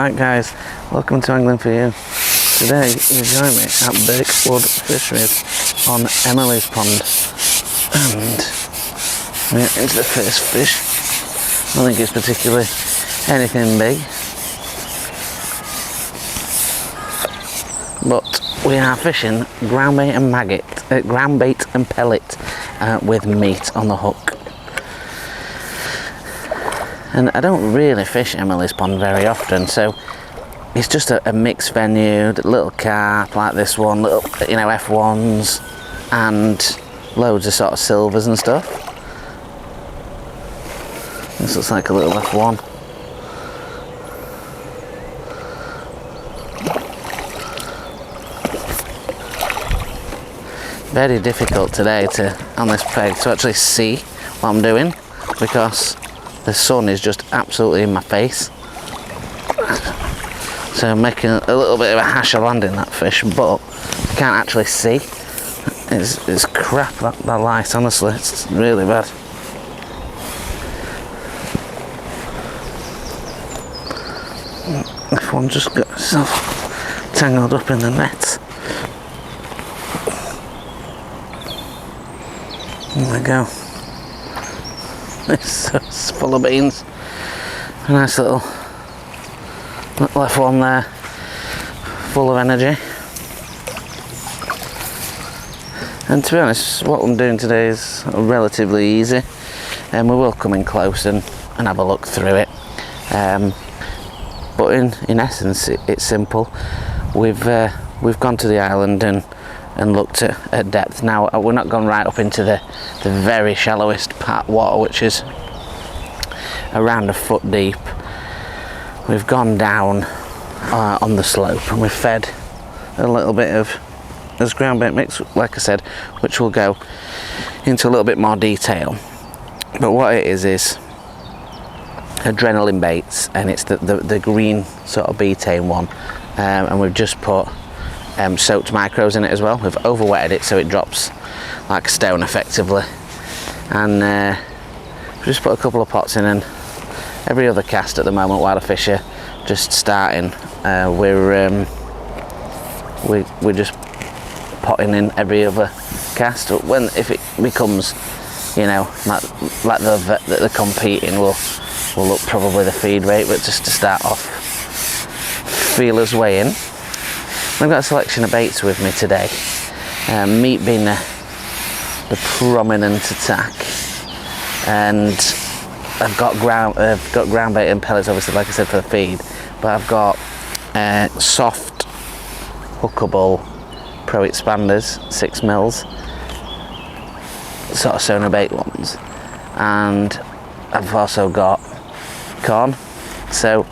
Right guys, welcome to Angling For You. Today you join me at Birkwood Fisheries on Emily's Pond, and we're into the first fish. I don't think it's particularly anything big, but we are fishing groundbait and groundbait and pellet with meat on the hook. And I don't really fish Emily's Pond very often, so it's just a mixed venue, little carp like this one, little F1s, and loads of sort of silvers and stuff. This looks like a little F1. Very difficult today on this peg to actually see what I'm doing, because the sun is just absolutely in my face. So I'm making a little bit of a hash of landing that fish, but I can't actually see. It's crap, that light, honestly, it's really bad. If one just got itself tangled up in the net. There we go. It's full of beans. A nice little F1 there, full of energy. And to be honest, what I'm doing today is relatively easy, and we will come in close and have a look through it. But in essence, it's simple. We've gone to the island and looked at depth. Now we're not gone right up into the very shallowest part water, which is around a foot deep. We've gone down on the slope, and we've fed a little bit of this groundbait mix, like I said, which will go into a little bit more detail. But what it is adrenaline baits, and it's the green sort of betaine one, and we've just put soaked micros in it as well. We've overwetted it so it drops like a stone effectively, and we've just put a couple of pots in, and every other cast at the moment while the fish are just starting, we're just potting in every other cast. If it becomes like they're competing, we'll look probably the feed rate, but just to start off, feelers way in. I've got a selection of baits with me today, meat being the prominent attack, and I've got groundbait and pellets, obviously, like I said, for the feed, but I've got soft hookable pro expanders, 6mm, sort of sonar bait ones, and I've also got corn, so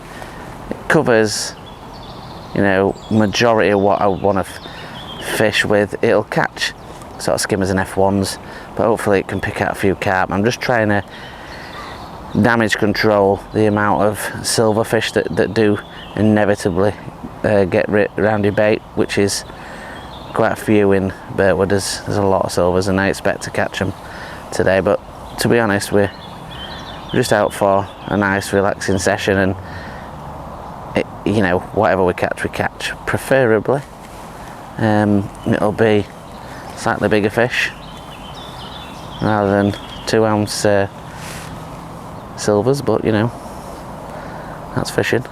it covers majority of what I want to fish with. It'll catch sort of skimmers and F1s, but hopefully it can pick out a few carp. I'm just trying to damage control the amount of silverfish that do inevitably get around your bait, which is quite a few in Birkwood. There's a lot of silvers, and I expect to catch them today, but to be honest, we're just out for a nice relaxing session, and whatever we catch, preferably it'll be slightly bigger fish rather than 2-ounce silvers, but that's fishing.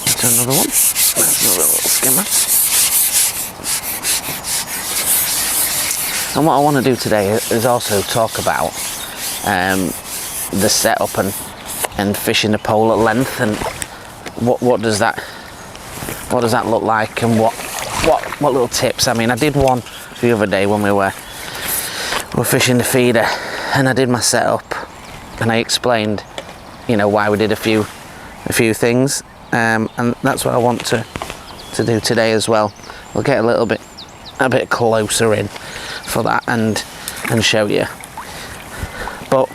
That's another one. That's another little skimmer. And what I want to do today is also talk about the setup and fishing the pole at length, and what does that look like, and what little tips. I mean, I did one the other day when we were fishing the feeder, and I did my setup, and I explained why we did a few things, and that's what I want to do today as well. We'll get a bit closer in for that and show you. But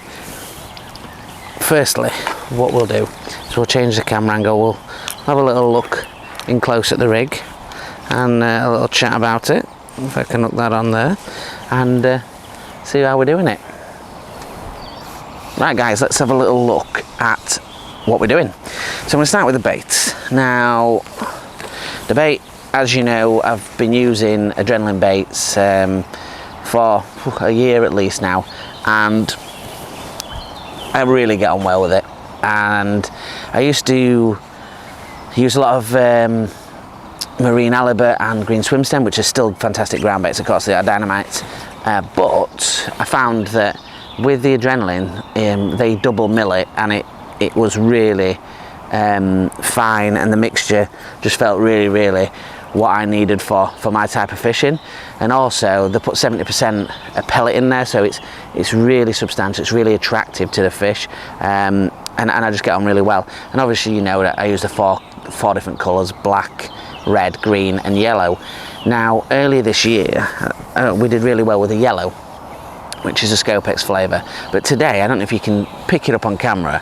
firstly, what we'll do is we'll change the camera angle. We'll have a little look in close at the rig and a little chat about it, if I can hook that on there, and see how we're doing it. Right guys, let's have a little look at what we're doing. So I'm going to start with the baits. Now, the bait, as you know, I've been using adrenaline baits for a year at least now, and I really get on well with it. And I used to use a lot of marine halibut and green swim stem, which are still fantastic ground baits. Of course, they are dynamite, but I found that with the adrenaline, they double mill it, and it was really fine, and the mixture just felt really what I needed for my type of fishing. And also they put 70% pellet in there, so it's really substantial, it's really attractive to the fish, and I just get on really well. And obviously, you know that I use the four different colours: black, red, green and yellow. Now, earlier this year we did really well with the yellow, which is a Scopex flavour, but today, I don't know if you can pick it up on camera,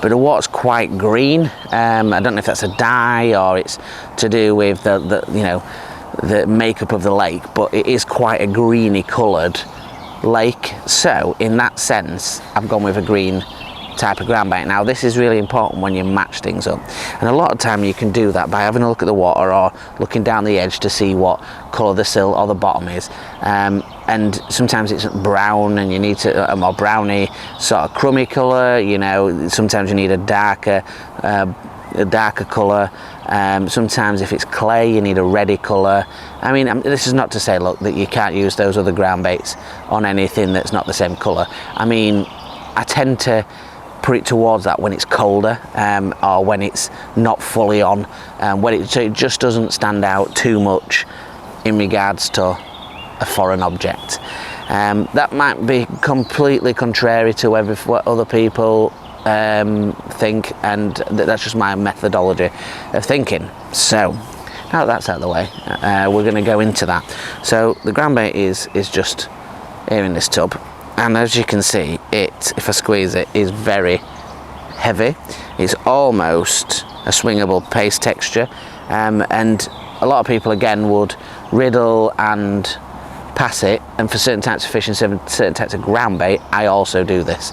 but the water's quite green. I don't know if that's a dye or it's to do with the makeup of the lake, but it is quite a greeny coloured lake. So in that sense, I've gone with a green type of ground bait. Now, this is really important when you match things up, and a lot of time you can do that by having a look at the water or looking down the edge to see what colour the sill or the bottom is, and sometimes it's brown and you need a more browny sort of crummy colour. You know, sometimes you need a darker colour. Sometimes if it's clay, you need a reddy colour. I mean, this is not to say, look, that you can't use those other ground baits on anything that's not the same colour. I mean, I tend to put it towards that when it's colder, or when it's not fully on, so it just doesn't stand out too much in regards to a foreign object. That might be completely contrary to what other people think, and that's just my methodology of thinking. So now that that's out of the way, we're going to go into that. So the ground bait is just here in this tub, and as you can see, if I squeeze it, is very heavy. It's almost a swingable paste texture, and a lot of people again would riddle and pass it, and for certain types of fish and certain types of ground bait, I also do this.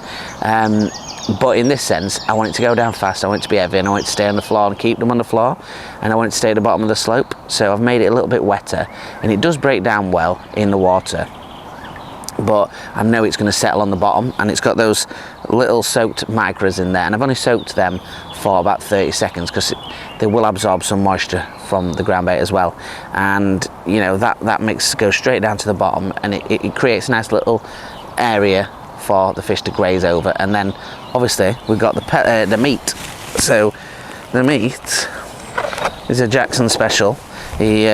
But in this sense, I want it to go down fast, I want it to be heavy, and I want it to stay on the floor and keep them on the floor, and I want it to stay at the bottom of the slope. So I've made it a little bit wetter, and it does break down well in the water, but I know it's going to settle on the bottom, and it's got those little soaked micras in there, and I've only soaked them for about 30 seconds because they will absorb some moisture from the ground bait as well, and you know that mix goes straight down to the bottom, and it creates a nice little area for the fish to graze over. And then obviously we've got the meat. So the meat is a Jackson special. He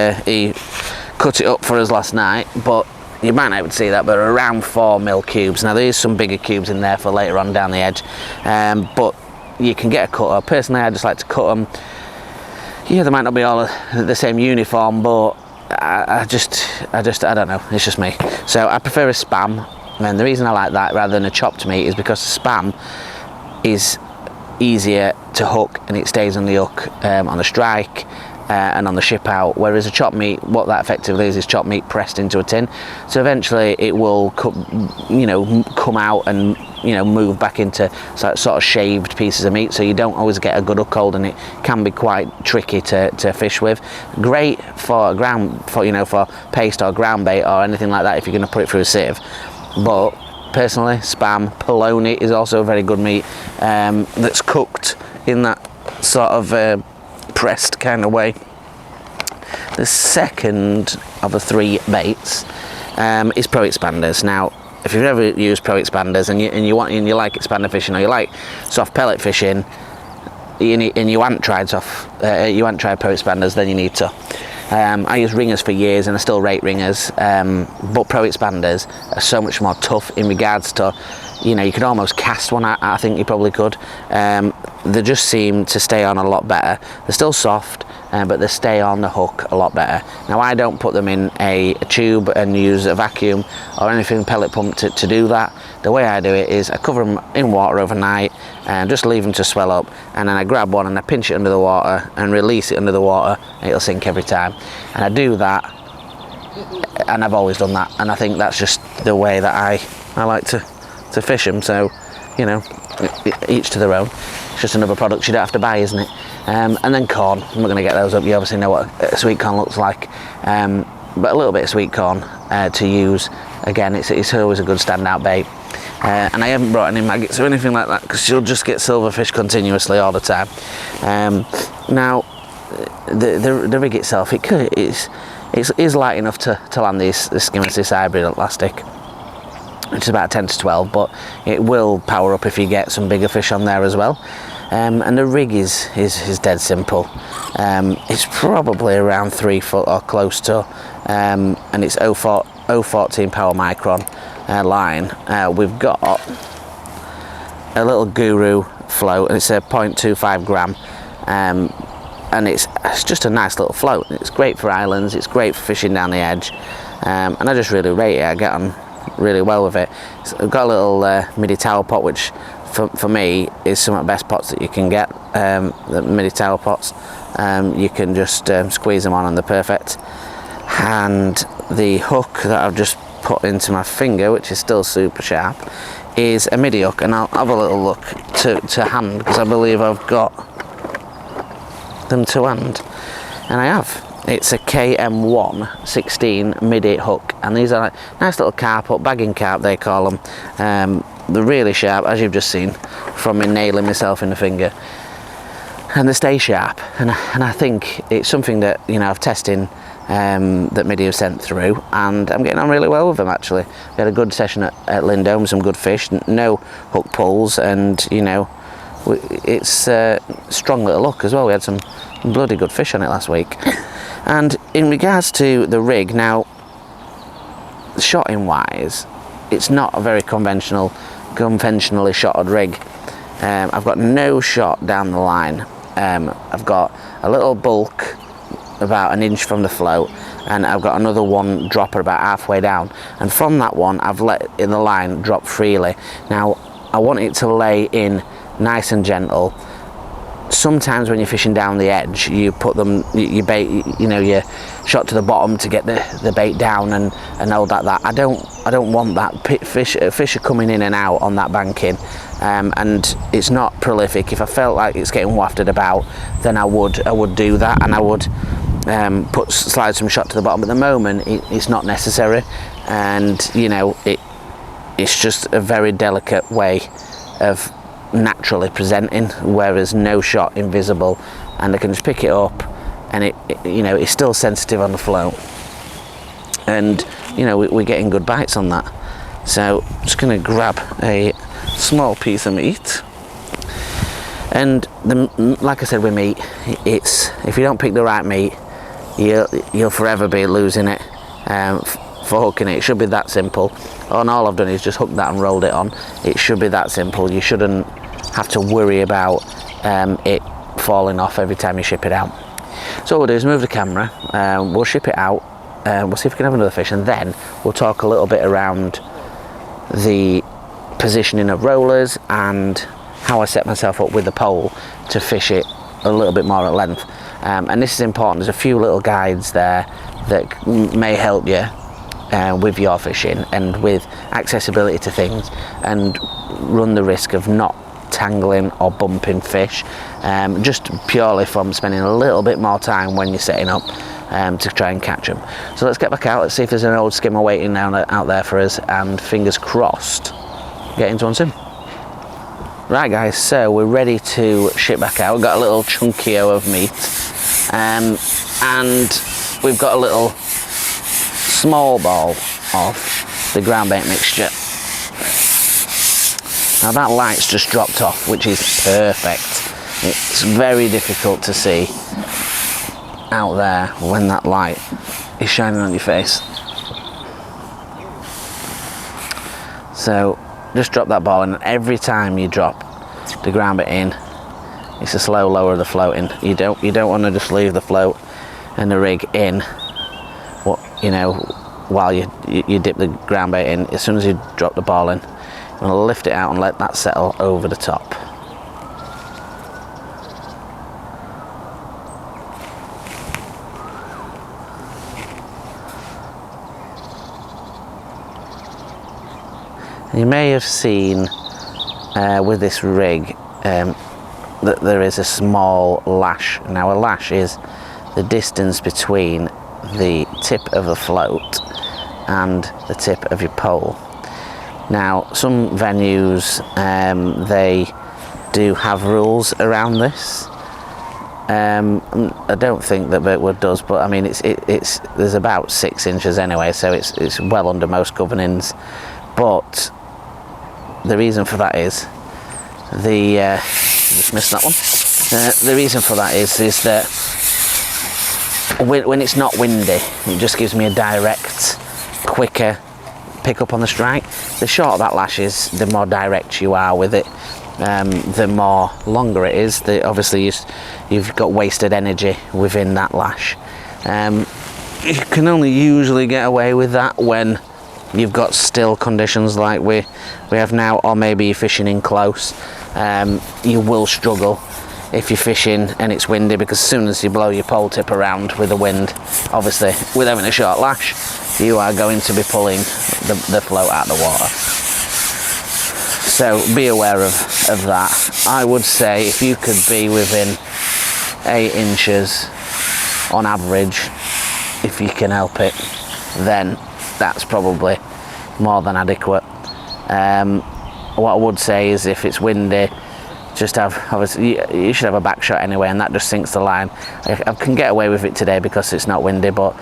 cut it up for us last night, but you might not able to see that, but around 4mm cubes. Now there is some bigger cubes in there for later on down the edge, but you can get a cutter. Personally, I just like to cut them. Yeah, they might not be all the same uniform, but I don't know, it's just me. So I prefer a spam, and the reason I like that rather than a chopped meat is because spam is easier to hook, and it stays on the hook on the strike and on the ship out, whereas a chopped meat, what that effectively is chopped meat pressed into a tin, so eventually it will come out and move back into sort of shaved pieces of meat, so you don't always get a good hook hold, and it can be quite tricky to fish with. Great for for paste or ground bait or anything like that if you're going to put it through a sieve, but personally, spam, polony is also a very good meat that's cooked in that sort of pressed kind of way. The second of the three baits is pro expanders. Now, if you've ever used pro expanders and you like expander fishing, or you like soft pellet fishing, and you haven't tried pro expanders, then you need to. I use ringers for years, and I still rate ringers, but pro expanders are so much more tough in regards to, you could almost cast one. I think you probably could. They just seem to stay on a lot better. They're still soft, but they stay on the hook a lot better. Now, I don't put them in a tube and use a vacuum or anything pellet pump to do that. The way I do it is I cover them in water overnight and just leave them to swell up, and then I grab one and I pinch it under the water and release it under the water, and it'll sink every time. And I do that, and I've always done that, and I think that's just the way that I like to fish them. So you know, each to their own. It's just another product you don't have to buy, isn't it? And then corn. I'm not going to get those up. You obviously know what a sweet corn looks like, but a little bit of sweet corn to use. Again, it's always a good standout bait. And I haven't brought any maggots or anything like that, because you'll just get silverfish continuously all the time. Now, the rig itself, it's light enough to land this skimmers, this hybrid elastic, which is about 10 to 12, but it will power up if you get some bigger fish on there as well. And the rig is dead simple. It's probably around 3 foot or close to, and it's 014 power micron line. We've got a little Guru float, and it's a 0.25 gram, and it's just a nice little float. It's great for islands, it's great for fishing down the edge, and I just really rate it. I get on really well with it. So I've got a little midi tower pot, which for me is some of the best pots that you can get. The midi tower pots, you can just squeeze them on and they're perfect. And the hook that I've just put into my finger, which is still super sharp, is a midi hook, and I'll have a little look to hand, because I believe I've got them to hand, and I have. It's a KM1 16 midi hook, and these are like nice little carp hook, bagging carp they call them. They're really sharp, as you've just seen from me nailing myself in the finger, and they stay sharp, and I think it's something that, you know, I've tested that Midi have sent through, and I'm getting on really well with them. Actually, we had a good session at Lindome, some good fish, no hook pulls, and you know, it's strong little hook as well. We had some bloody good fish on it last week. And in regards to the rig, now, shotting wise, it's not a very conventionally shotted rig. I've got no shot down the line. I've got a little bulk about an inch from the float, and I've got another one dropper about halfway down, and from that one I've let the line drop freely. Now I want it to lay in nice and gentle. Sometimes when you're fishing down the edge, you put them, you bait, you know, you shot to the bottom to get the bait down and all that. I don't want that. Fish are coming in and out on that banking, and it's not prolific. If I felt like it's getting wafted about, then I would do that, and I would slide some shot to the bottom. At the moment, it's not necessary, and you know, it's just a very delicate way of naturally presenting, whereas no shot, invisible, and I can just pick it up, and it you know, it's still sensitive on the float, and you know, we're getting good bites on that. So I'm just going to grab a small piece of meat, and like I said with meat, it's, if you don't pick the right meat, you'll forever be losing it for hooking it. It should be that simple. And all I've done is just hooked that and rolled it on. It should be that simple. You shouldn't have to worry about it falling off every time you ship it out. So what we'll do is move the camera, we'll ship it out, we'll see if we can have another fish, and then we'll talk a little bit around the positioning of rollers and how I set myself up with the pole to fish it a little bit more at length. And this is important. There's a few little guides there that may help you with your fishing and with accessibility to things, and run the risk of not tangling or bumping fish, just purely from spending a little bit more time when you're setting up to try and catch them. So let's get back out, let's see if there's an old skimmer waiting out there for us, and fingers crossed get into one soon. Right guys, so we're ready to ship back out. We've got a little chunkio of meat, and we've got a little small ball of the Groundbait mixture. Now that light's just dropped off, which is perfect. It's very difficult to see out there when that light is shining on your face. So just drop that ball, and every time you drop the Groundbait in, it's a slow lower of the float in. You don't want to just leave the float and the rig in, while you dip the Groundbait in. As soon as you drop the ball in, you want to lift it out and let that settle over the top. You may have seen with this rig that there is a small lash. Now a lash is the distance between the tip of the float and the tip of your pole. Now some venues they do have rules around this. I don't think that Birkwood does, but I mean it's there's about 6 inches anyway, so it's well under most governings. But the reason for that is just missed that one. The reason for that is that when it's not windy, it just gives me a direct, quicker pick up on the strike. The shorter that lash is, the more direct you are with it. The more longer it is, obviously you've got wasted energy within that lash. You can only usually get away with that when you've got still conditions like we have now, or maybe you're fishing in close. You will struggle if you're fishing and it's windy, because as soon as you blow your pole tip around with the wind, obviously with having a short lash, you are going to be pulling the float out of the water. So be aware of that. I would say if you could be within 8 inches on average, if you can help it, then that's probably more than adequate. What I would say is if it's windy, just obviously you should have a back shot anyway, and that just sinks the line. I can get away with it today because it's not windy, but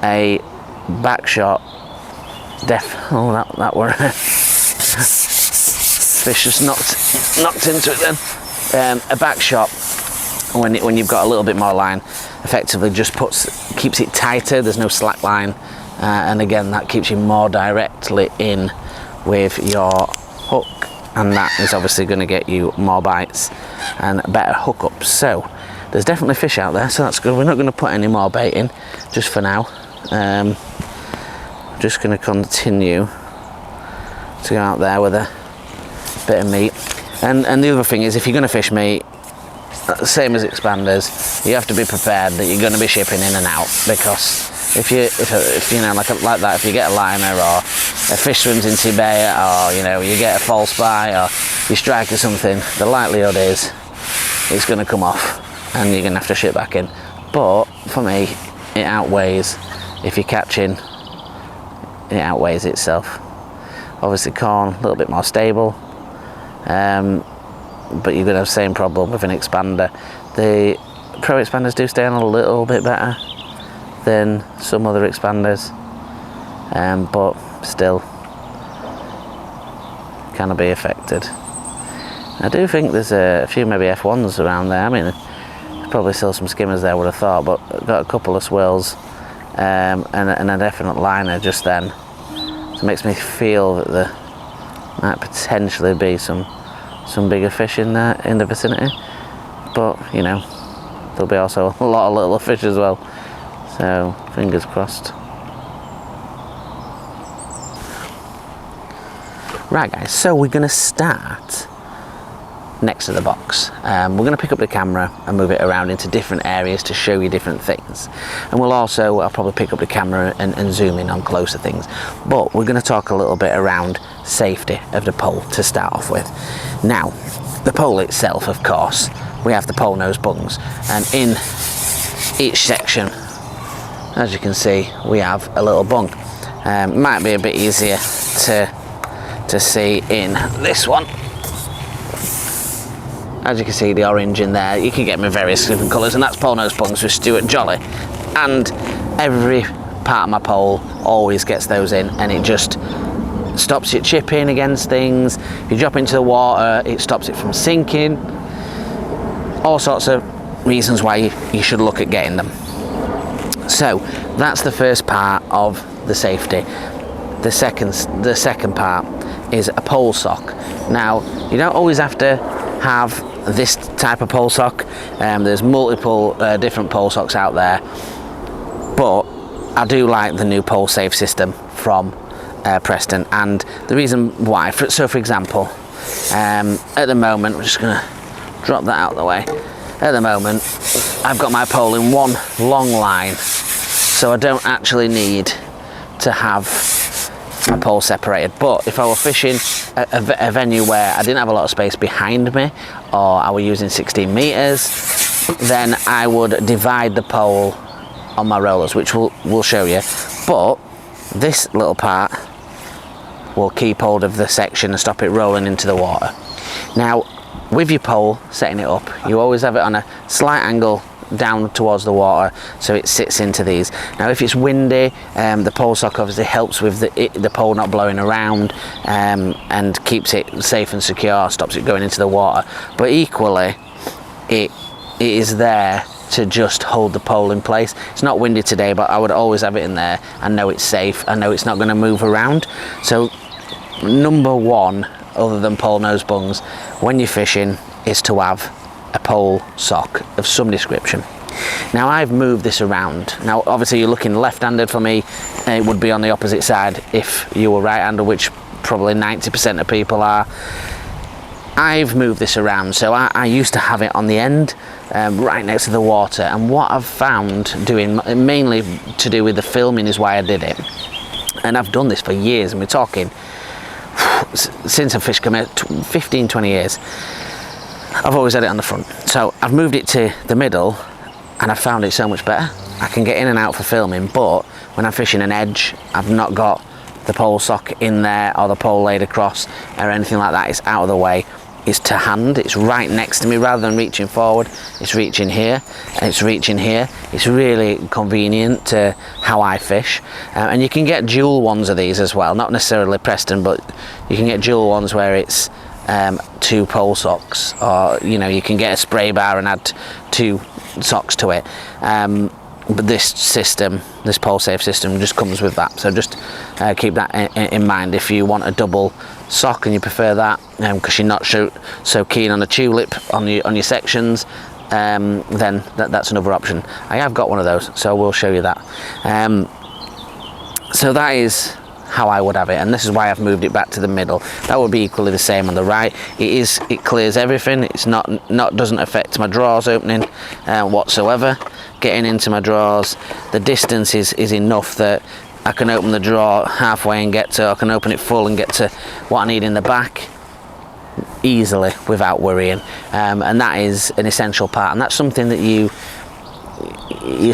a back shot, that were fish just knocked into it then. A back shot, when you've got a little bit more line, effectively just keeps it tighter. There's no slack line, and again that keeps you more directly in with your hook, and that is obviously going to get you more bites and better hookups. So there's definitely fish out there, so that's good. We're not going to put any more bait in just for now. Just going to continue to go out there with a bit of meat. And the other thing is, if you're going to fish meat, same as expanders, you have to be prepared that you're going to be shipping in and out, because if you know, like that, if you get a liner or a fish swims into your bait, or you get a false bite or you strike or something, the likelihood is it's going to come off and you're going to have to ship back in. But for me, it outweighs, if you're catching, it outweighs itself. Obviously corn, a little bit more stable, but you're going to have the same problem with an expander. The pro expanders do stay on a little bit better than some other expanders, but still can be affected. I do think there's a few maybe F1s around there. I mean, there's probably still some skimmers there, I would have thought, but I've got a couple of swirls and a definite liner just then. So it makes me feel that there might potentially be some bigger fish in there in the vicinity, but there'll be also a lot of little fish as well. So fingers crossed. Right guys, so we're going to start next to the box. We're going to pick up the camera and move it around into different areas to show you different things. And I'll probably pick up the camera and zoom in on closer things. But we're going to talk a little bit around safety of the pole to start off with. Now, the pole itself, of course, we have the pole nose bungs, and in each section, as you can see, we have a little bung. Might be a bit easier to see in this one. As you can see, the orange in there, you can get them in various different colours, and that's pole nose bungs with Stuart Jolly. And every part of my pole always gets those in, and it just stops it chipping against things. If you drop into the water, it stops it from sinking. All sorts of reasons why you should look at getting them. So that's the first part of the safety. The second part is a pole sock. Now, you don't always have to have this type of pole sock. There's multiple different pole socks out there, but I do like the new pole safe system from Preston, and the reason why, so for example, at the moment, we're just going to drop that out of the way. At the moment, I've got my pole in one long line, so I don't actually need to have my pole separated. But if I were fishing a venue where I didn't have a lot of space behind me, or I were using 16 meters, then I would divide the pole on my rollers, which we'll show you. But this little part will keep hold of the section and stop it rolling into the water. Now, with your pole, setting it up, you always have it on a slight angle down towards the water, so it sits into these. Now, if it's windy, the pole sock obviously helps with the pole not blowing around, and keeps it safe and secure, stops it going into the water. But equally, it is there to just hold the pole in place. It's not windy today, but I would always have it in there. I know it's safe. I know it's not going to move around. So number one, other than pole nose bungs, when you're fishing, is to have a pole sock of some description. Now, I've moved this around. Now, obviously you're looking left-handed for me, and it would be on the opposite side if you were right-handed, which probably 90% of people are. I've moved this around, so I used to have it on the end, right next to the water, and what I've found doing, mainly to do with the filming, is why I did it. And I've done this for years, and we're talking since I've fished 15, 20 years. I've always had it on the front, so I've moved it to the middle, and I've found it so much better. I can get in and out for filming, but when I'm fishing an edge, I've not got the pole sock in there or the pole laid across or anything like that. It's out of the way. It's to hand. It's right next to me. Rather than reaching forward, it's reaching here and it's reaching here. It's really convenient to how I fish. And you can get dual ones of these as well, not necessarily Preston, but you can get dual ones where it's 2 pole socks, or you can get a spray bar and add 2 socks to it. But this system, this pole safe system, just comes with that. So just keep that in mind if you want a double sock and you prefer that, because you're not so keen on a tulip on your sections, then that's another option. I have got one of those, so we'll show you that. So that is how I would have it, and this is why I've moved it back to the middle. That would be equally the same on the right. It clears everything. It's doesn't affect my drawers opening whatsoever. Getting into my drawers, the distance is enough that I can open the drawer halfway and I can open it full and get to what I need in the back easily without worrying. And that is an essential part, and that's something that you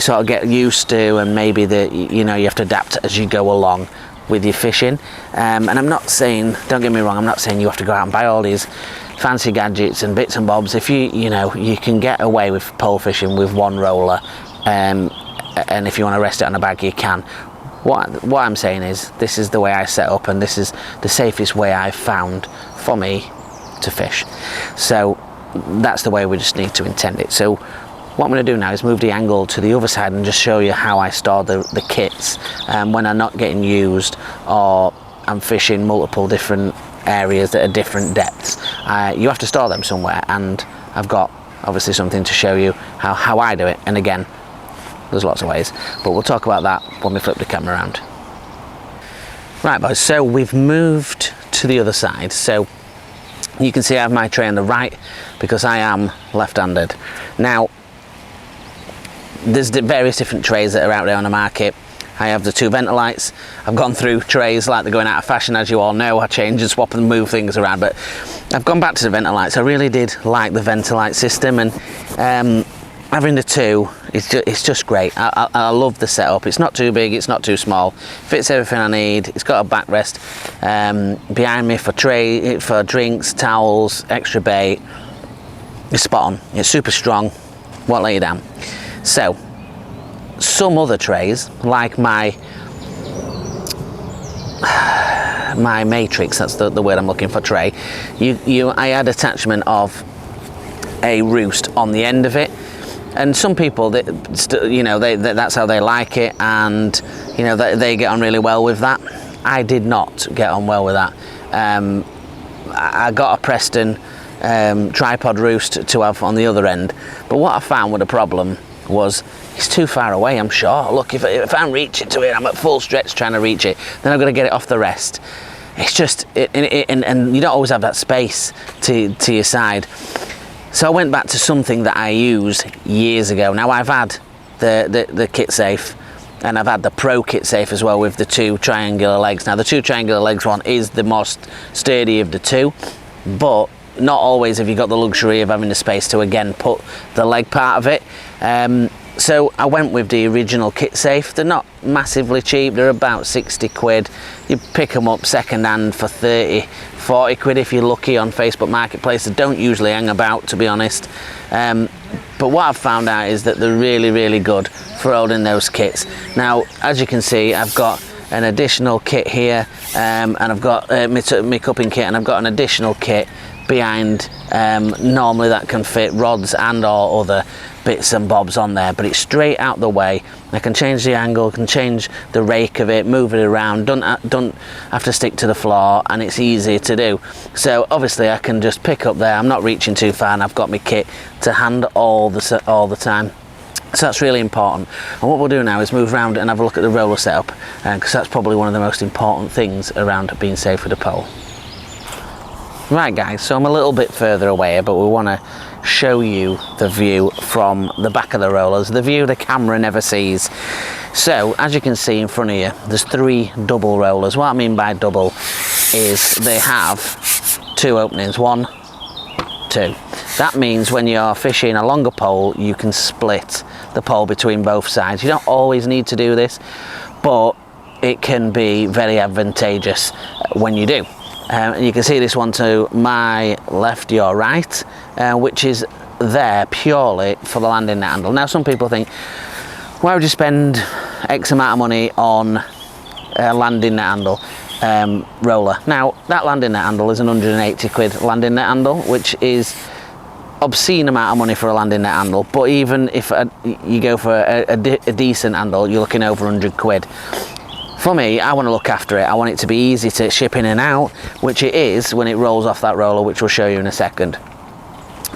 sort of get used to, and maybe that you have to adapt as you go along with your fishing. And I'm not saying, don't get me wrong, I'm not saying you have to go out and buy all these fancy gadgets and bits and bobs. If you can get away with pole fishing with one roller, and if you want to rest it on a bag, you can. What I'm saying is, this is the way I set up, and this is the safest way I've found for me to fish. So that's the way we just need to intend it. So what I'm going to do now is move the angle to the other side and just show you how I store the kits when I'm not getting used, or I'm fishing multiple different areas that are different depths. You have to store them somewhere, and I've got obviously something to show you how I do it. And again, there's lots of ways, but we'll talk about that when we flip the camera around. Right, boys, so we've moved to the other side. So you can see I have my tray on the right because I am left-handed. Now, there's various different trays that are out there on the market. I have the 2 Ventalites. I've gone through trays like they're going out of fashion, as you all know. I change and swap and move things around, but I've gone back to the Ventalites. I really did like the Ventalite system, and having the 2, it's just great. I love the setup. It's not too big, it's not too small. Fits everything I need. It's got a backrest behind me for drinks, towels, extra bait. It's spot on. It's super strong. Won't let you down. So, some other trays, like my Matrix, that's the word I'm looking for, tray, I had attachment of a roost on the end of it, and some people that's how they like it, and they get on really well with that. I did not get on well with that. I got a Preston tripod roost to have on the other end, but what I found with the problem was it's too far away. I'm sure. Look, if I'm reaching to it, I'm at full stretch trying to reach it, then I've got to get it off the rest. It's just and you don't always have that space to your side. So I went back to something that I used years ago. Now, I've had the kit safe and I've had the Pro kit safe as well with the 2 triangular legs. Now the 2 triangular legs one is the most sturdy of the 2, but not always have you got the luxury of having the space to again put the leg part of it. So I went with the original kit safe. They're not massively cheap, they're about 60 quid. You pick them up second hand for 30, 40 quid if you're lucky on Facebook Marketplace. They don't usually hang about, to be honest. But what I've found out is that they're really, really good for holding those kits. Now, as you can see, I've got an additional kit here, and I've got my cupping kit, and I've got an additional kit behind. Normally that can fit rods and or other bits and bobs on there, but it's straight out the way. I can change the angle, can change the rake of it, move it around, don't have to stick to the floor, and it's easy to do. So obviously I can just pick up there, I'm not reaching too far, and I've got my kit to hand all the time. So that's really important. And what we'll do now is move around and have a look at the roller setup, because that's probably one of the most important things around being safe with a pole. Right guys, so I'm a little bit further away, but we want to show you the view from the back of the rollers, the view the camera never sees. So as you can see in front of you, there's 3 double rollers. What I mean by double is they have 2 openings, 1, 2. That means when you're fishing a longer pole, you can split the pole between both sides. You don't always need to do this, but it can be very advantageous when you do. And you can see this one to my left, your right, which is there purely for the landing net handle. Now some people think, why would you spend X amount of money on a landing net handle roller? Now that landing net handle is an 180 quid landing net handle, which is obscene amount of money for a landing net handle, but even if you go for a decent handle, you're looking over 100 quid. For me, I want to look after it. I want it to be easy to ship in and out, which it is when it rolls off that roller, which we'll show you in a second.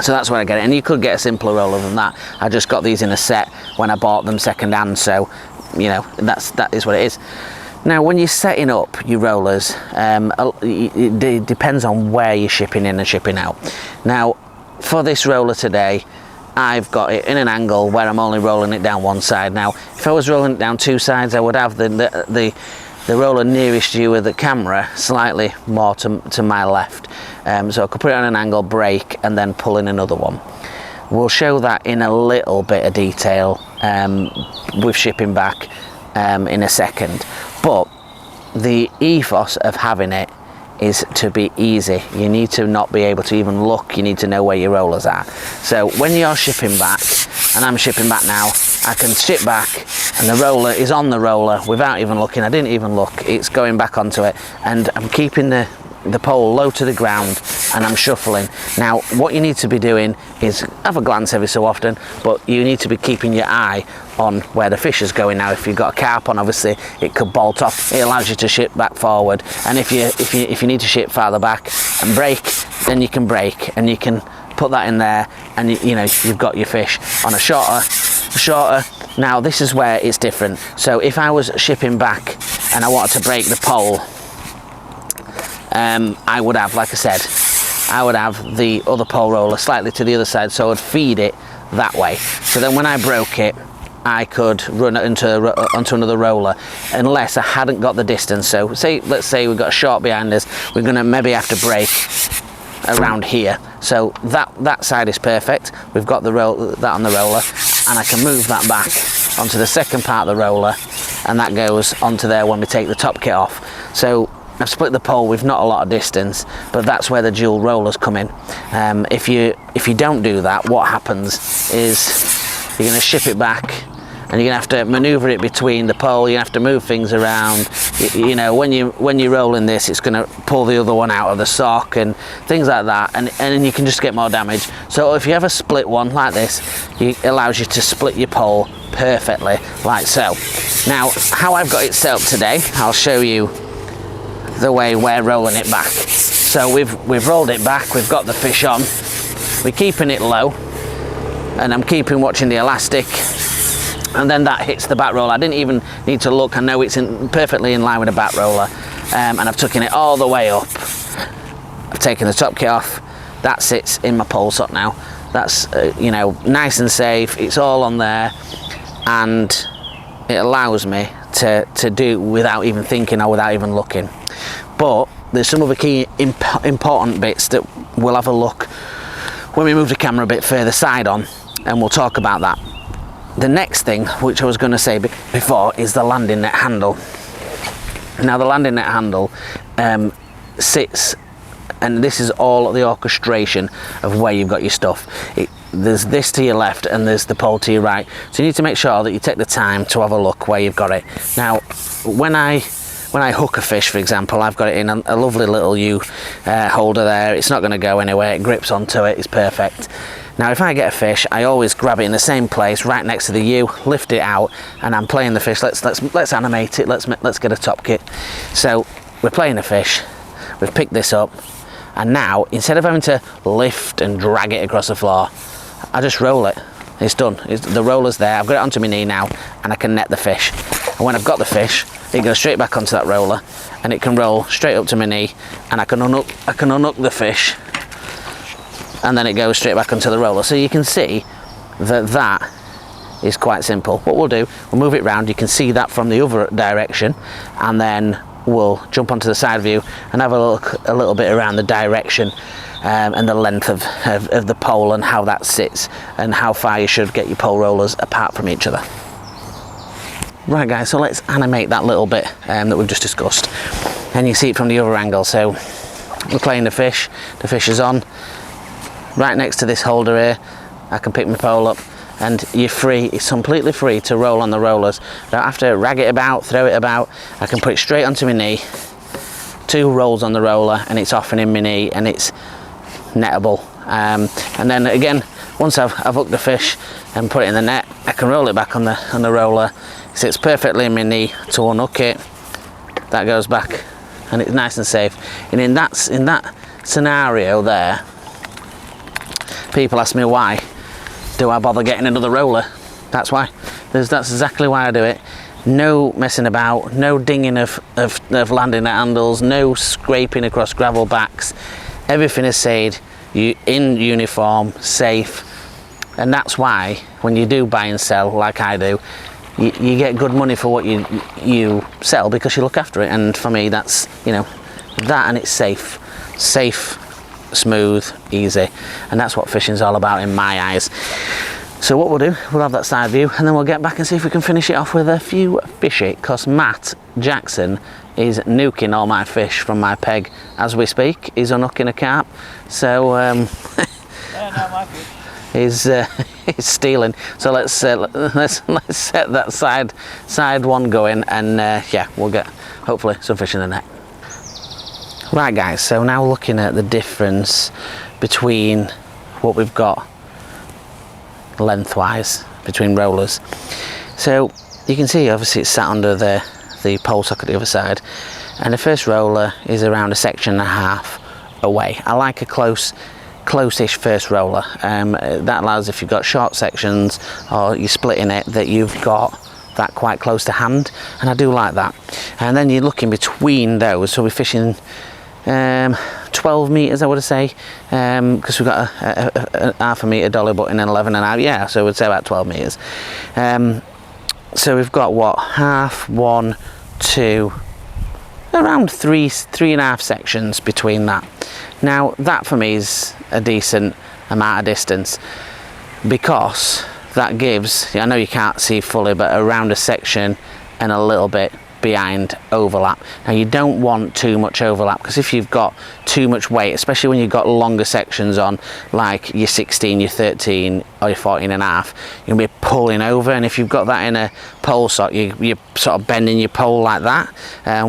So that's where I get it. And you could get a simpler roller than that. I just got these in a set when I bought them second hand, so you know, that is what it is. Now when you're setting up your rollers, it depends on where you're shipping in and shipping out. Now for this roller today, I've got it in an angle where I'm only rolling it down one side. Now if I was rolling it down 2 sides, I would have the roller nearest you with the camera slightly more to my left, so I could put it on an angle, brake, and then pull in another one. We'll show that in a little bit of detail with shipping back in a second, but the ethos of having it is to be easy. You need to not be able to even look, you need to know where your rollers are. So when you're shipping back, and I'm shipping back now, I can ship back and the roller is on the roller without even looking. I didn't even look, it's going back onto it, and I'm keeping the pole low to the ground and I'm shuffling. Now what you need to be doing is have a glance every so often, but you need to be keeping your eye on where the fish is going. Now if you've got a carp on, obviously it could bolt off. It allows you to ship back forward, and if you need to ship farther back and brake, then you can brake and you can put that in there, and you know you've got your fish on a shorter. Now this is where it's different. So if I was shipping back and I wanted to break the pole, I would have, like I said, I would have the other pole roller slightly to the other side, so I would feed it that way. So then when I broke it, I could run it onto another roller, unless I hadn't got the distance. So let's say we've got a short behind us, we're going to maybe have to break around here. So that side is perfect. We've got that on the roller, and I can move that back onto the second part of the roller, and that goes onto there when we take the top kit off. So I've split the pole with not a lot of distance, but that's where the dual rollers come in. If you don't do that, what happens is you're going to ship it back, and you're going to have to maneuver it between the pole. You have to move things around. You know, when you're rolling this, it's going to pull the other one out of the sock and things like that, and then you can just get more damage. So if you have a split one like this, it allows you to split your pole perfectly, like so. Now, how I've got it set up today, I'll show you the way we're rolling it back. So we've rolled it back, we've got the fish on, we're keeping it low, and I'm watching the elastic, and then that hits the back roller. I didn't even need to look, I know it's perfectly in line with the back roller, and I've taken it all the way up. I've taken the top kit off, that sits in my pole sock now. That's you know, nice and safe, it's all on there, and it allows me to do without even thinking or without even looking. But there's some other key important bits that we'll have a look when we move the camera a bit further side on, and we'll talk about that. The next thing, which I was going to say before, is the landing net handle. Now the landing net handle sits, and this is all the orchestration of where you've got your stuff. There's this to your left and there's the pole to your right, so you need to make sure that you take the time to have a look where you've got it. Now when I hook a fish, for example, I've got it in a lovely little U holder there. It's not going to go anywhere, it grips onto it, it's perfect. Now if I get a fish, I always grab it in the same place right next to the U, lift it out, and I'm playing the fish. Let's animate it, let's get a top kit. So we're playing a fish, we've picked this up, and now instead of having to lift and drag it across the floor, I just roll it. It's done. The roller's there, I've got it onto my knee now, and I can net the fish. And when I've got the fish, it goes straight back onto that roller, and it can roll straight up to my knee, and I can unhook the fish, and then it goes straight back onto the roller. So you can see that is quite simple. What we'll do, we'll move it round, you can see that from the other direction, and then we'll jump onto the side view and have a look a little bit around the direction and the length of the pole and how that sits and how far you should get your pole rollers apart from each other. Right guys, so let's animate that little bit that we've just discussed, and you see it from the other angle. So we're playing the fish is on. Right next to this holder here, I can pick my pole up, and you're free, it's completely free to roll on the rollers. I don't have to rag it about, throw it about. I can put it straight onto my knee, 2 rolls on the roller, and it's off and in my knee, and it's nettable. And then again, once I've hooked the fish and put it in the net, I can roll it back on the roller. It sits perfectly in my knee to unhook it. That goes back, and it's nice and safe. And in that scenario there, people ask me, why do I bother getting another roller? That's why. That's exactly why I do it. No messing about, no dinging of landing net handles, no scraping across gravel backs. Everything is said, you in uniform, safe. And that's why when you do buy and sell like I do, you get good money for what you sell, because you look after it. And for me, that's, you know, that, and it's safe, smooth, easy, and that's what fishing's all about in my eyes. So what we'll do, we'll have that side view, and then we'll get back and see if we can finish it off with a few fishy, because Matt Jackson is nuking all my fish from my peg as we speak. He's unhooking a carp, so yeah, no, my fish. He's stealing. So let's set that side one going, and yeah, we'll get hopefully some fish in the net. Right guys, so now looking at the difference between what we've got lengthwise between rollers. So you can see obviously it's sat under the pole socket the other side, and the first roller is around 1.5 sections away. I like a close-ish first roller. That allows, if you've got short sections or you're splitting it, that you've got that quite close to hand, and I do like that. And then you're looking between those, so we're fishing 12 meters, I would say, because we've got a 1/2 meter dolly butt in an 11.5, yeah, so we'd say about 12 meters. So we've got what, half, 1, 2, around 3.5 sections between that. Now that for me is a decent amount of distance, because that gives, I know you can't see fully, but around a section and a little bit behind overlap. Now you don't want too much overlap, because if you've got too much weight, especially when you've got longer sections on, like your 16, your 13 or your 14.5, you'll be pulling over, and if you've got that in a pole sock, you're sort of bending your pole like that,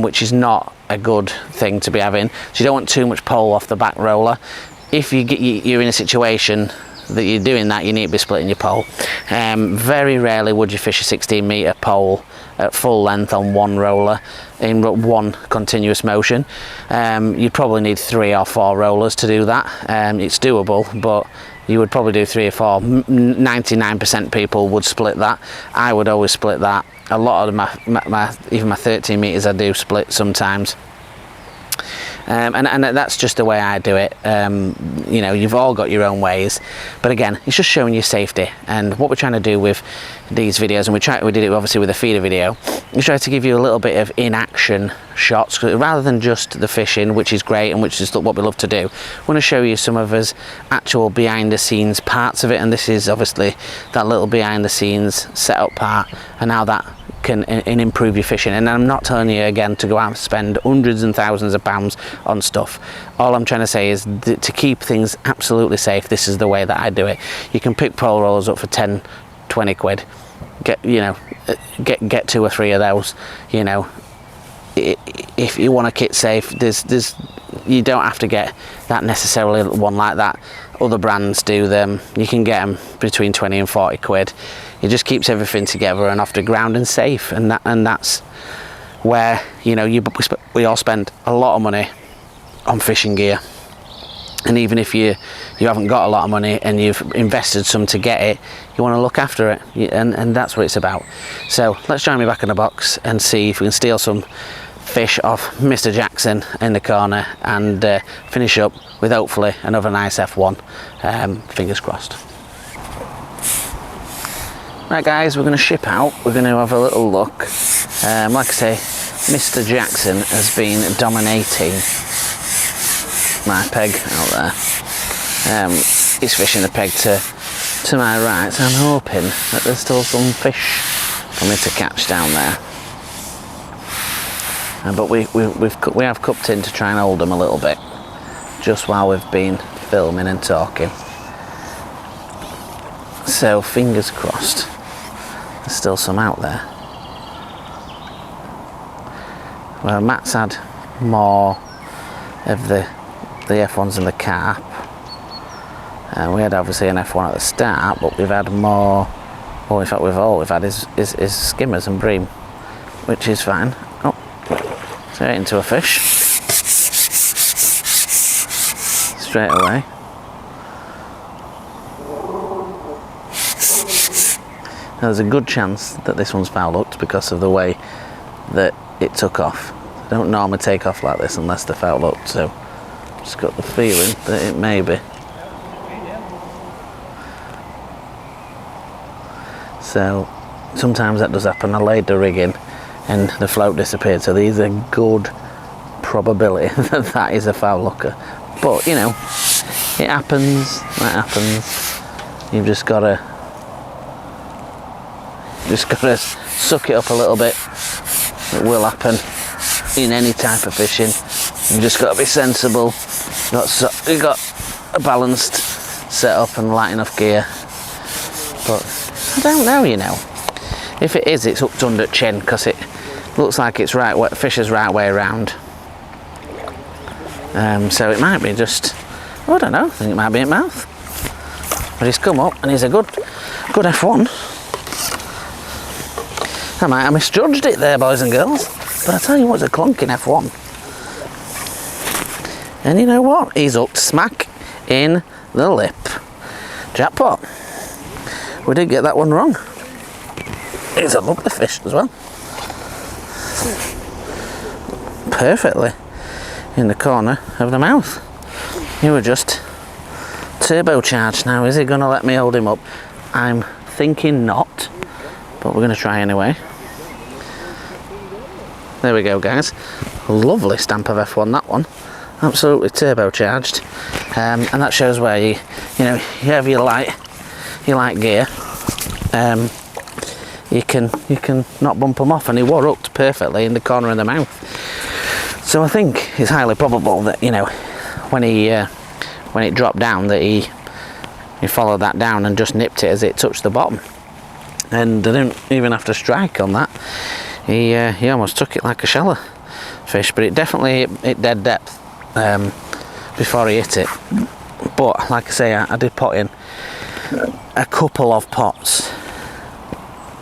which is not a good thing to be having. So you don't want too much pole off the back roller. If you're in a situation that you're doing that, you need to be splitting your pole. Very rarely would you fish a 16 meter pole at full length on one roller in one continuous motion. You'd probably need 3 or 4 rollers to do that. It's doable, but you would probably do 3 or 4. 99% people would split that. I would always split that. A lot of my even my 13 meters I do split sometimes. And that's just the way I do it. You know, you've all got your own ways, but again, it's just showing you safety. And what we're trying to do with these videos, and we did it obviously with the feeder video, we try to give you a little bit of in-action shots rather than just the fishing, which is great and which is what we love to do. We want to show you some of us actual behind-the-scenes parts of it, and this is obviously that little behind-the-scenes setup part, and how that can improve your fishing. And I'm not telling you again to go out and spend hundreds and thousands of pounds on stuff. All I'm trying to say is to keep things absolutely safe, this is the way that I do it. You can pick pole rollers up for 10, 20 quid, get 2 or 3 of those. You know, if you want a kit safe, there's you don't have to get that necessarily one like that. Other brands do them. You can get them between 20 and 40 quid. It just keeps everything together and off the ground and safe, and that's where, you know, we all spend a lot of money on fishing gear. And even if you haven't got a lot of money and you've invested some to get it, you want to look after it, and that's what it's about. So let's join me back in the box and see if we can steal some fish off Mr. Jackson in the corner and finish up with hopefully another nice F1. Fingers crossed. Right guys, we're going to ship out. We're going to have a little look. Like I say, Mr. Jackson has been dominating my peg out there. He's fishing the peg to my right, so I'm hoping that there's still some fish for me to catch down there. But we have cupped in to try and hold them a little bit, just while we've been filming and talking. So fingers crossed, there's still some out there. Well, Matt's had more of the F1s in the carp. We had obviously an F1 at the start, but we've had more. Well, in fact, all we've had is skimmers and bream, which is fine. Oh, straight into a fish straight away. Now, there's a good chance that this one's foul hooked because of the way that it took off. I don't normally take off like this unless they're foul hooked, so just got the feeling that it may be. So sometimes that does happen. I laid the rig in and the float disappeared, so there's a good probability that that is a foul hooker. But you know, it happens. That happens. You've just gotta suck it up a little bit. It will happen in any type of fishing. You've just got to be sensible. You've got a balanced setup and light enough gear. But I don't know, you know. If it is, it's hooked under chin because it looks like it's fisher's right way around. So it might be just, I don't know, I think it might be in mouth. But he's come up and he's a good F1. I might have misjudged it there, boys and girls, but I tell you what, it's a clunking F1. And you know what? He's hooked smack in the lip. Jackpot. We did get that one wrong. It's a lovely fish as well. Perfectly in the corner of the mouth. You were just turbocharged. Now, is he going to let me hold him up? I'm thinking not, but we're going to try anyway. There we go, guys. Lovely stamp of F1, that one. Absolutely turbocharged. And that shows where you have your light gear. You can not bump them off, and he was hooked perfectly in the corner of the mouth. So I think it's highly probable that, you know, when it dropped down, that he followed that down and just nipped it as it touched the bottom, and I didn't even have to strike on that. He almost took it like a shallow fish, but it definitely hit dead depth before he hit it. But like I say, I did put in a couple of pots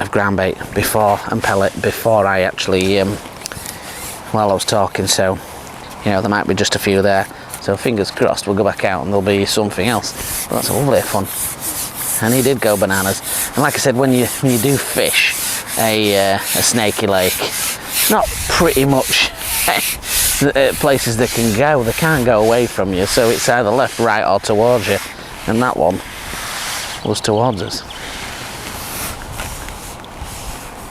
of ground bait before and pellet before I actually while I was talking, so you know, there might be just a few there. So fingers crossed we'll go back out and there'll be something else. But that's a lovely fun. And he did go bananas. And like I said, when you do fish a snaky lake, not pretty much places they can go. They can't go away from you, so it's either left, right, or towards you. And that one was towards us.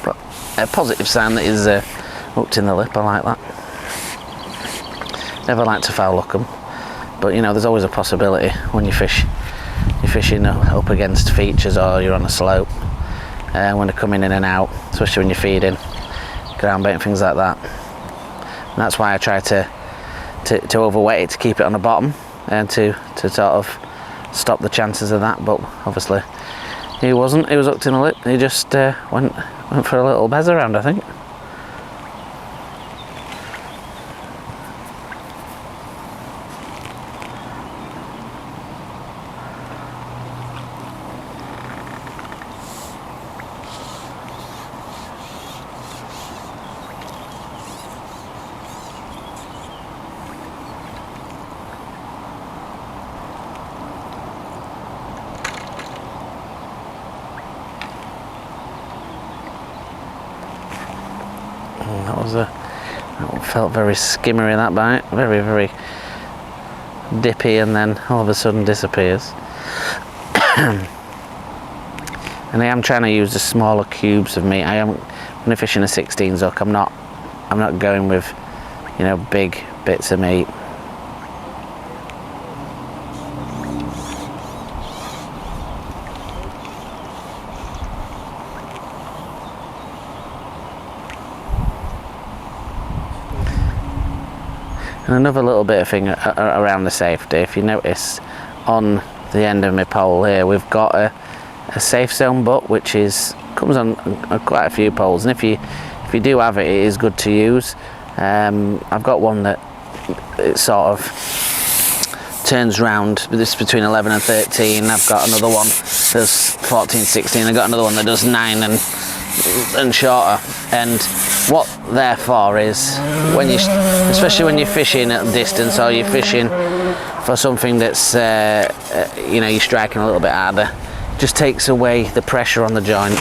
But a positive sign that he's hooked in the lip. I like that. Never like to foul hook them, but you know, there's always a possibility when you fish. You're fishing up against features, or you're on a slope, when they're coming in and out, especially when you're feeding ground bait and things like that. And that's why I try to overweight it to keep it on the bottom, and to sort of stop the chances of that. But obviously he wasn't. He was hooked in the lip. He just went for a little bez around, I think. That felt very skimmery, that bite, very, very dippy, and then all of a sudden disappears. And I am trying to use the smaller cubes of meat. When I'm fishing a 16s hook, I'm not going with, you know, big bits of meat. And another little bit of thing around the safety, if you notice on the end of my pole here, we've got a safe zone butt, which comes on quite a few poles, and if you do have it, it is good to use. I've got one that it sort of turns round. This is between 11 and 13. I've got another one that's 14, 16. I've got another one that does 9 and shorter. And what they're for is, especially when you're fishing at distance, or you're fishing for something that's you know, you're striking a little bit harder, it just takes away the pressure on the joint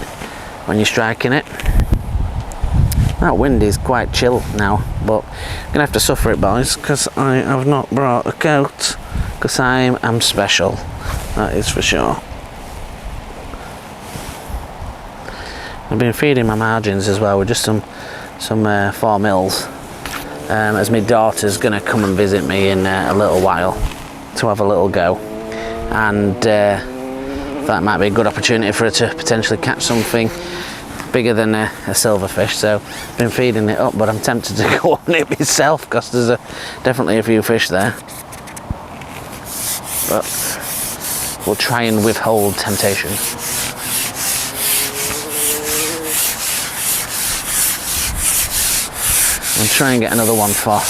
when you're striking it. That wind is quite chill now, but I'm gonna have to suffer it, boys, because I have not brought a coat, because I am special, that is for sure. I've been feeding my margins as well with just some 4 mils, as my daughter's going to come and visit me in a little while to have a little go, and that might be a good opportunity for her to potentially catch something bigger than a silverfish. So I've been feeding it up, but I'm tempted to go on it myself, because there's definitely a few fish there, but we'll try and withhold temptation. And try and get another one for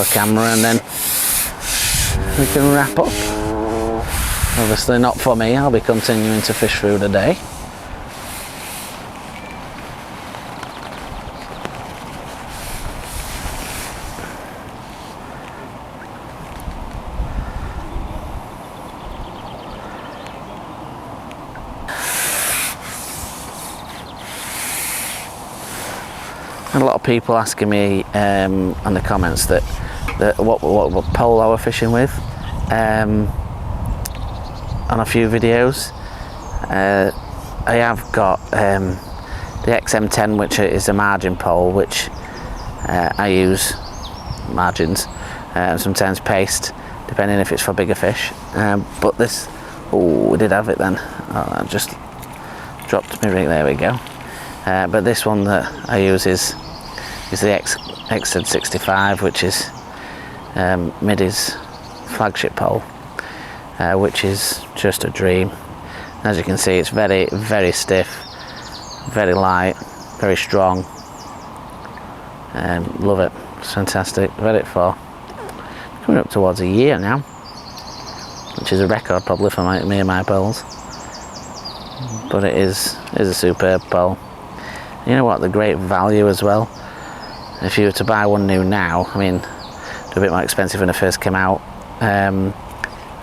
camera, and then we can wrap up. Obviously not for me, I'll be continuing to fish through the day. And a lot of people asking me on the comments that what pole I were fishing with on a few videos. I have got the XM10, which is a margin pole, which I use margins, sometimes paste, depending if it's for bigger fish. But this, oh, we did have it then. Oh, I just dropped my rig. There we go. But this one that I use is the XZ65, which is Middy's flagship pole, which is just a dream. As you can see, it's very, very stiff, very light, very strong. Love it. It's fantastic. I've had it for coming up towards a year now, which is a record probably for me and my poles. But it is a superb pole. You know what? The great value as well. If you were to buy one new now, I mean, they're a bit more expensive when they first came out. I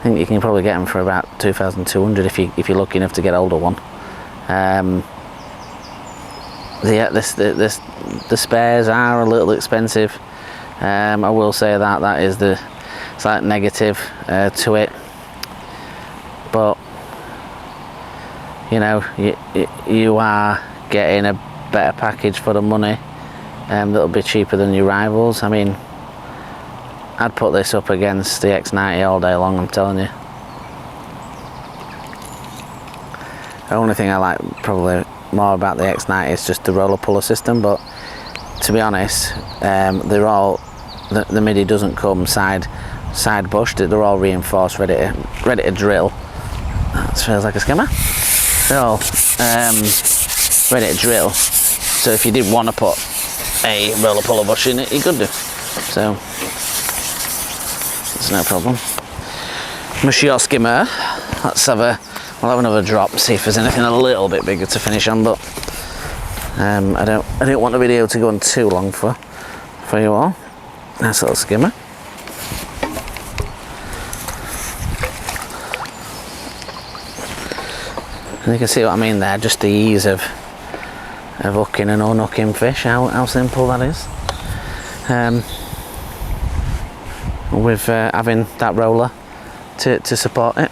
think you can probably get them for about 2,200 if you're lucky enough to get older one. The spares are a little expensive, I will say that is the slight negative to it, but you know, you are getting a better package for the money that'll be cheaper than your rivals. I mean, I'd put this up against the X90 all day long, I'm telling you. The only thing I like probably more about the X90 is just the roller puller system, but to be honest, they're all, the MIDI doesn't come side bushed, they're all reinforced, ready to drill. That feels like a skimmer. They're all ready to drill, so if you did want to put a roller puller bush in it, you could do. So it's no problem. Monsieur skimmer. We'll have another drop, see if there's anything a little bit bigger to finish on, but I don't want the video to go on too long for you all. Nice little skimmer. And you can see what I mean there, just the ease of hooking and unhooking fish, how simple that is. With having that roller to support it.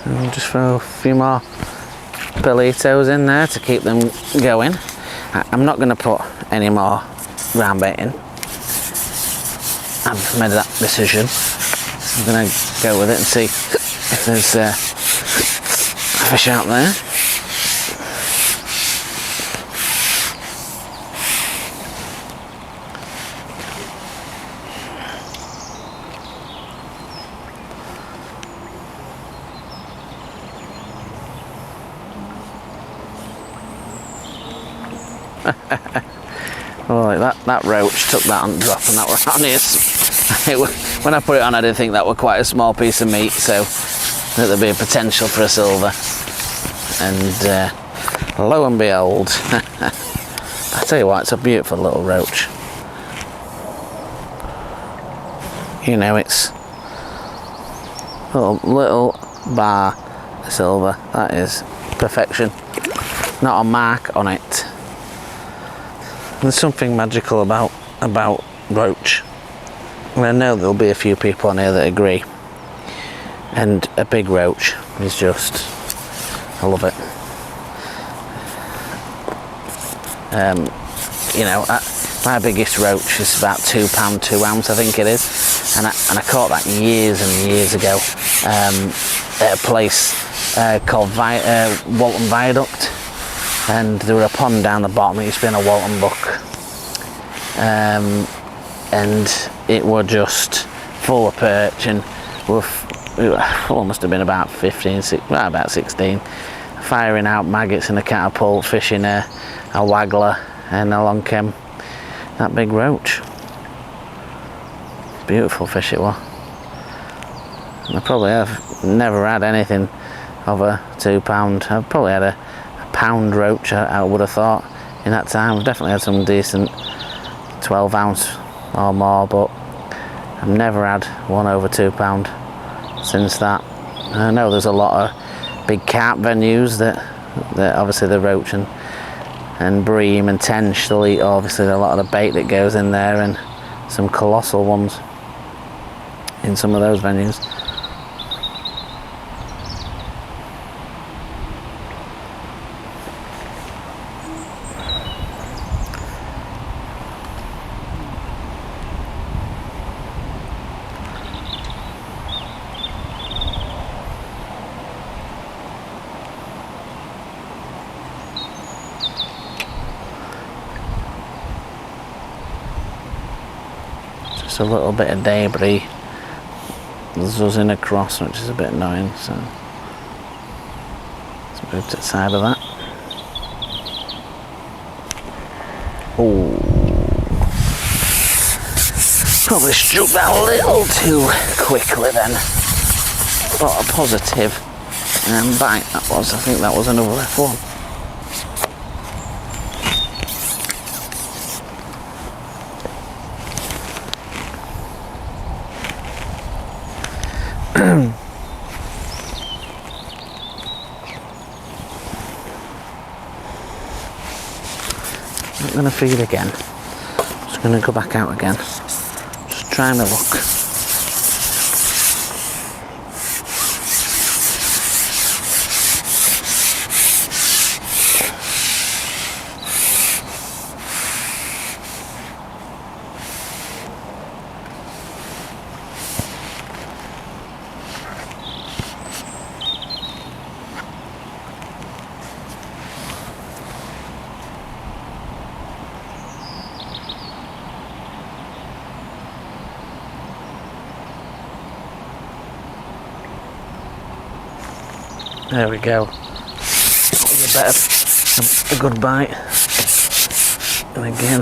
And we'll just throw a few more Pelitos in there to keep them going. I'm not going to put any more groundbait in. I've made that decision. I'm going to go with it and see if there's a fish out there. Oh, that roach took that on drop, and that was on his. When I put it on, I didn't think that were quite a small piece of meat, so that there'd be a potential for a silver. And lo and behold, I tell you what, it's a beautiful little roach. You know, it's a little bar of silver. That is perfection. Not a mark on it. There's something magical about roach, and I know there'll be a few people on here that agree. And a big roach is just, I love it. You know, my biggest roach is about £2, 2 ounce, I think it is, and I caught that years and years ago at a place called Walton Viaduct. And there were a pond down the bottom. It used to be in a Walton Brook, and it were just full of perch, and we must have been about 15, about 16, firing out maggots in a catapult, fishing a waggler, and along came that big roach. Beautiful fish it was. I probably have never had anything of a £2. I've probably had a pound roach, I would have thought, in that time. I've definitely had some decent 12 ounce or more, but I've never had one over £2 since that. I know there's a lot of big carp venues that obviously the roach and bream and tench, they'll eat obviously a lot of the bait that goes in there, and some colossal ones in some of those venues. Just a little bit of debris zuzzing across, which is a bit annoying, so let's move to the side of that. Oh, probably struck that a little too quickly then. What a positive bite that was. I think that was another F1. Not going to feed again. Just going to go back out again. Just trying to look. There we go. That was a good bite. And again,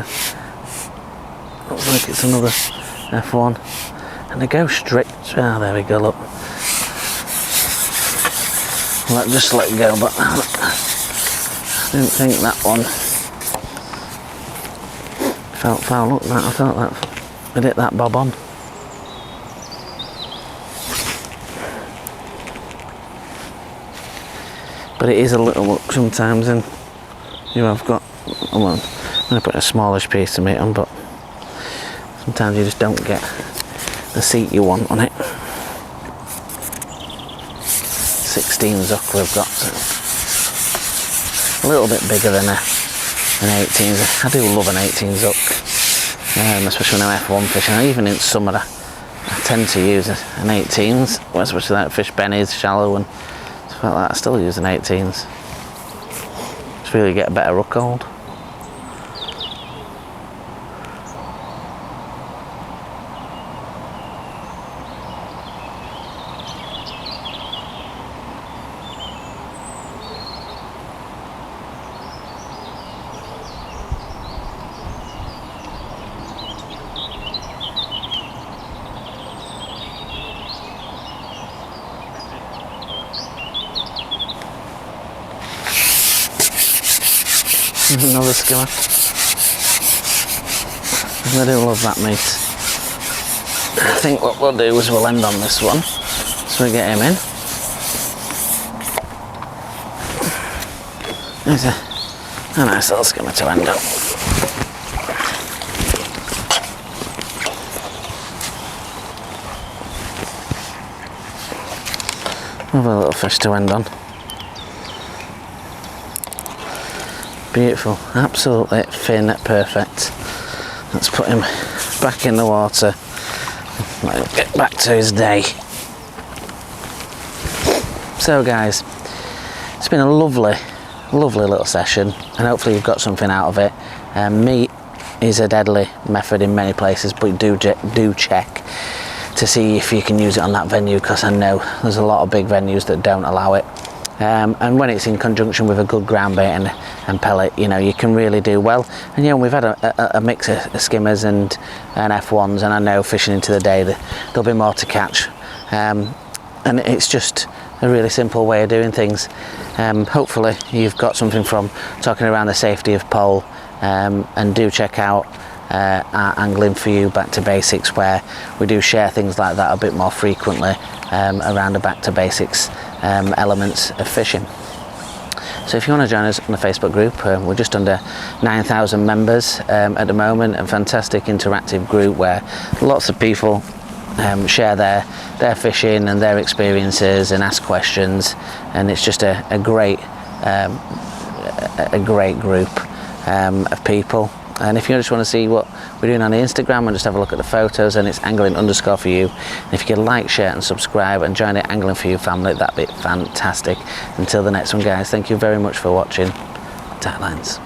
looks like it's another F1. And they go straight. Ah, there we go. Look. Just let go, but I didn't think that one felt foul. Look, that I thought that it hit that bob on. But it is a little look sometimes, and you have got, well, I'm going to put a smallish piece of meat on, but sometimes you just don't get the seat you want on it. 16 zuck we've got, so a little bit bigger than an 18. I do love an 18 zuck, especially when I'm F1 fishing. Even in summer I tend to use an 18s, especially that fish bennies, shallow and stuff like that. I still use an 18s. Just really get a better hook hold. Another skimmer. I do love that meat. I think what we'll do is we'll end on this one, so we get him in. There's a nice little skimmer to end up. Another little fish to end on. Beautiful, absolutely fin perfect. Let's put him back in the water. Let him get back to his day. So guys, it's been a lovely little session, and hopefully you've got something out of it. Meat is a deadly method in many places, but do check to see if you can use it on that venue, because I know there's a lot of big venues that don't allow it. And when it's in conjunction with a good ground bait and pellet, you know, you can really do well. And you know, we've had a mix of skimmers and F1s, and I know fishing into the day there'll be more to catch. And it's just a really simple way of doing things. Hopefully you've got something from talking around the safety of pole, and do check out our Angling For You Back to Basics, where we do share things like that a bit more frequently around the back to basics elements of fishing. So if you want to join us on the Facebook group, we're just under 9,000 members at the moment, a fantastic interactive group where lots of people share their fishing and their experiences and ask questions, and it's just a great group of people. And if you just want to see what we're doing on the Instagram and just have a look at the photos, and it's angling_for_you. And if you could like, share and subscribe and join the Angling For You family, that'd be fantastic. Until the next one guys, thank you very much for watching. Tight lines.